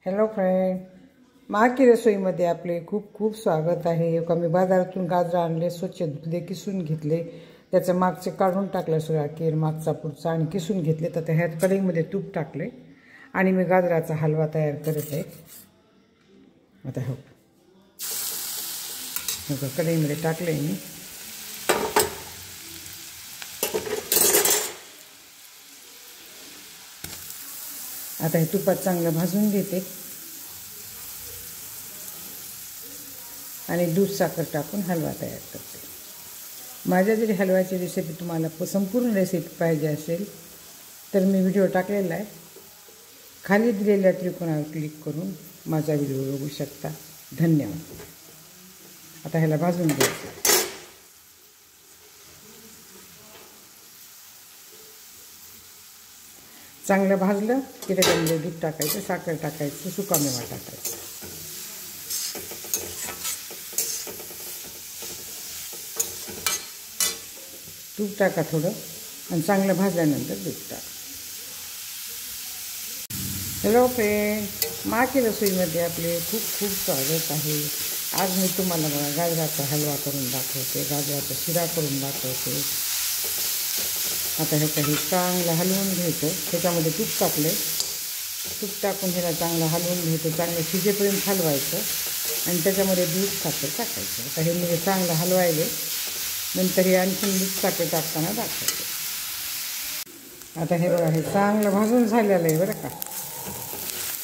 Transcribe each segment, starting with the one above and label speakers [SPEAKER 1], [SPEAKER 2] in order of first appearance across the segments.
[SPEAKER 1] Hello friend, माकी रसोईमध्ये आपले खूप खूप स्वागत आहे। मी बाजारातून गाजर आणले, स्वच्छ धुतले, किसून घेतले, त्याचं मागचे काढून टाकलं सगळा केर मागचा पुढचा आणि किसून घेतले। तर ह्यात कढईमध्ये तूप टाकले आणि मी गाजराचा हलवा तयार करत आहे। आता हो कढईमध्ये टाकले मी। आता हे तुपात चांगलं भाजून घेते आणि दूध साखर टाकून हलवा तयार करते। माझ्या जरी हलव्याची रेसिपी तुम्हाला संपूर्ण रेसिपी पाहिजे असेल तर मी व्हिडिओ टाकलेला आहे, खाली दिलेल्या त्रिकोणावर क्लिक करून माझा व्हिडिओ बघू शकता। धन्यवाद। आता ह्याला भाजून घ्यायचं। चांगलं भाजलं की त्याच्यामध्ये दूध टाकायचं, साखर टाकायचं, सुका मेवा टाकायचा। तूप टाका थोडं आणि चांगलं भाजल्यानंतर दूध टाका। हॅलो फ्रेंड, माकी रसोईमध्ये आपले खूप खूप स्वागत आहे। आज मी तुम्हाला गाजराचा हलवा करून दाखवते, गाजराचा शिरा करून दाखवते। आता हे काही चांगलं हलवून घ्यायचं। त्याच्यामध्ये तूप टाकले, तूप टाकून ह्याला चांगलं हलवून घ्यायचं, चांगलं शिजेपर्यंत हलवायचं आणि त्याच्यामध्ये दूध साखर टाकायचं। आता हे मी चांगलं हलवायले, नंतर हे आणखीन दूध साखर टाकताना दाखवते। आता हे बघा, हे चांगलं भाजून झालेलं आहे बरं का,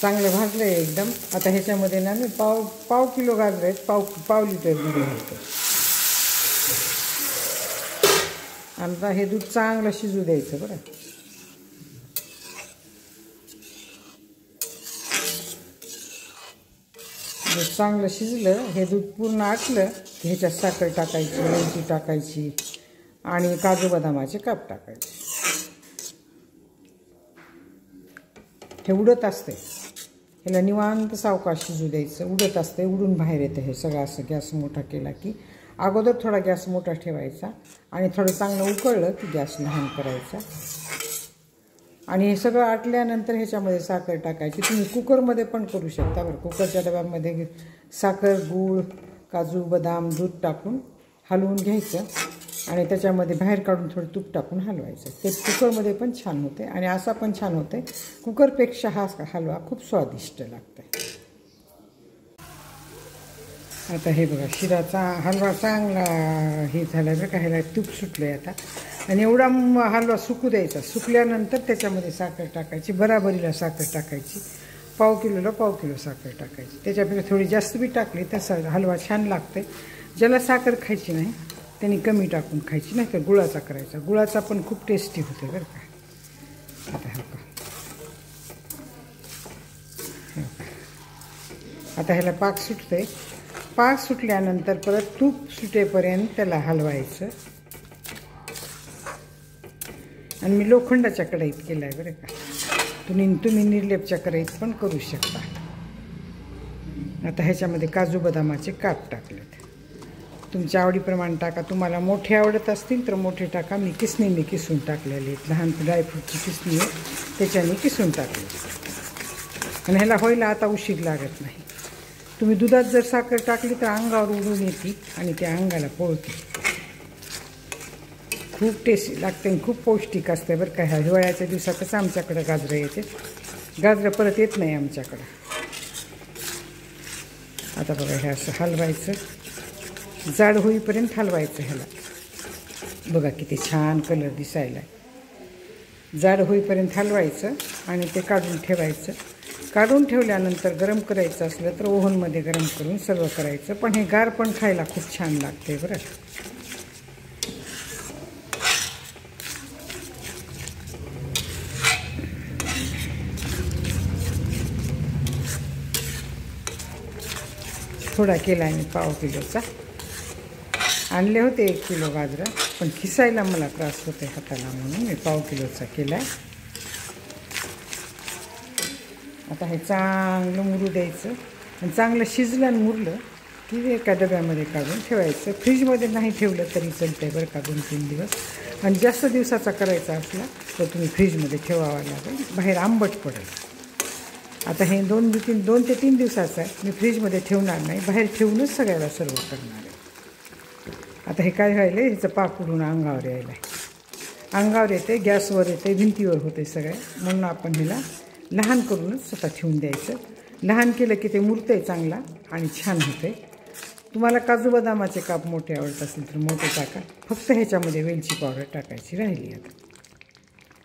[SPEAKER 1] चांगलं भाजलं आहे एकदम। आता ह्याच्यामध्ये ना मी पाव किलो गाजर आहेत, पाव लिटर दूध घालतो। आता हे दूध चांगलं शिजू द्यायचं बरं। दूध चांगलं शिजलं, हे दूध पूर्ण आटलं की ह्याच्यात साखर टाकायची, वेलची टाकायची आणि काजू बदामाचे काप टाकायचे। हे उडत असते, ह्याला निवांत सावकाश शिजू द्यायचं। उडत असते, उडून बाहेर येतं हे सगळं। असं गॅस मोठा केला की अगोदर थोडा गॅस मोठा ठेवायचा आणि थोडं चांगलं उकळलं की गॅस लहान करायचा आणि हे सगळं आटल्यानंतर ह्याच्यामध्ये साखर टाकायची। तुम्ही कुकरमध्ये पण करू शकता बरं। कुकरच्या डब्यामध्ये साखर, गूळ, काजू बदाम, दूध टाकून हलवून घ्यायचं आणि त्याच्यामध्ये बाहेर काढून थोडं तूप टाकून हलवायचं। ते कुकरमध्ये पण छान होते आणि असा पण छान होते। कुकरपेक्षा हा हलवा खूप स्वादिष्ट लागतो। आता हे बघा, शिराचा हलवा चांगला हे झाला बरं का, ह्याला तूप सुटलं आहे आता। आणि एवढा हलवा सुकू द्यायचा। सुकल्यानंतर त्याच्यामध्ये साखर टाकायची, बराबरीला साखर टाकायची। पाव किलोला पाव किलो साखर टाकायची। त्याच्यापेक्षा थोडी जास्त बी टाकली तर हलवा छान लागते। ज्याला साखर खायची नाही त्यांनी कमी टाकून खायची, नाही तर गुळाचा करायचा। गुळाचा पण खूप टेस्टी होते बरं का। आता आता ह्याला पाक सुटते। पाक सुटल्यानंतर परत तूप सुटेपर्यंत त्याला हलवायचं आणि मी लोखंडाच्या कढईत केलं आहे बरं का। तुम्ही निर्लेपच्या कढईत पण करू शकता। आता ह्याच्यामध्ये काजू बदामाचे काप टाकलेत, तुमच्या आवडीप्रमाणे टाका। तुम्हाला मोठे आवडत असतील तर मोठे टाका। मी किसून टाकलेले आहेत, लहान ड्रायफ्रूटची किसणी आहे त्याच्याने किसून टाकले आणि ह्याला व्हायला आता उशीर लागत नाही। तुम्ही दुधात जर साखर टाकली तर अंगावर उडून येते आणि त्या अंगाला पोळते। खूप टेस्टी लागते आणि खूप पौष्टिक असते बरं का। ह्या हिवाळ्याच्या दिवसातच आमच्याकडं गाजरं येते, गाजरं परत येत नाही आमच्याकडं। आता बघा, हे असं हलवायचं, जाड होईपर्यंत हलवायचं ह्याला। बघा किती छान कलर दिसायला आहे। जाड होईपर्यंत हलवायचं आणि ते काढून ठेवायचं। काढून ठेवल्यानंतर गरम करायचं असलं तर ओव्हनमध्ये गरम करून सर्व करायचं। पण हे गार पण खायला खूप छान लागते बरं। थोडा केला आहे मी, पाव किलोचा आणले होते। 1 किलो गाजरं, पण खिसायला मला त्रास होते हाताला म्हणून मी पाव किलोचा केला आहे। आता हे चांगलं मुरू द्यायचं आणि चांगलं शिजलं आणि मुरलं की एका डब्यामध्ये काढून ठेवायचं। फ्रीजमध्ये नाही ठेवलं तरी चालतंय बरं का, 2-3 दिवस। आणि जास्त दिवसाचा करायचा असला तर तुम्ही फ्रीजमध्ये ठेवावा लागेल, बाहेर आंबट पडेल। आता हे 2 ते 3 दिवसाचं आहे. मी फ्रीजमध्ये ठेवणार नाही, बाहेर ठेवूनच सगळ्याला सर्व करणार आहे. आता हे काय व्हायलं आहे, ह्याचं पाक उडून अंगावर यायला आहे. अंगावर येते, गॅसवर येते, भिंतीवर होते सगळ्या. म्हणून आपण ह्याला लहान करूनच स्वतः ठेवून द्यायचं. लहान केलं की ते मुरतंय चांगला आणि छान होते. तुम्हाला काजू बदामाचे काप मोठे आवडत असेल तर मोठे टाका. फक्त ह्याच्यामध्ये वेलची पावडर टाकायची राहिली. आता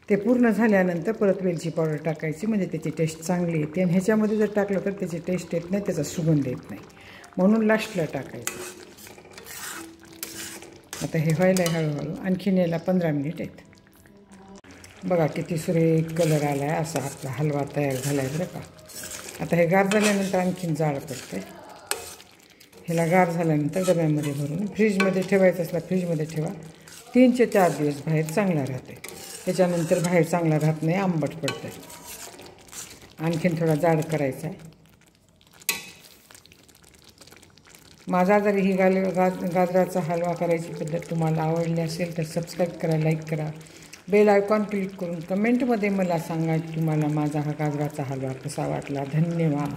[SPEAKER 1] ते पूर्ण झाल्यानंतर परत वेलची पावडर टाकायची, म्हणजे त्याची टेस्ट चांगली येते. आणि ह्याच्यामध्ये जर टाकलं तर त्याची टेस्ट येत नाही, त्याचा सुगंध येत नाही. म्हणून लास्टला टाकायचं. आता हे व्हायला आहे हळूहळू. आणखीन याला 15 मिनिट आहेत. बघा किती सुरेख कलर आला आहे. असा आपला हलवा तयार झाला आहे बरं का. आता हे गार झाल्यानंतर आणखीन जाड पडतं आहे. ह्याला गार झाल्यानंतर डब्यामध्ये भरून फ्रीजमध्ये ठेवायचं असला फ्रीजमध्ये ठेवा. 3 ते 4 दिवस बाहेर चांगला राहते. त्याच्यानंतर बाहेर चांगला राहत नाही, आंबट पडतं आहे. आणखीन थोडा जाड करायचा आहे. माझा जर ही गाजराचा हलवा करायची पद्धत तुम्हाला आवडली असेल तर सबस्क्राईब करा, लाईक करा, बेल आयकॉन क्लिक करून कमेंटमध्ये मला सांगा की तुम्हाला माझा हा गाजराचा हलवा कसा वाटला. धन्यवाद.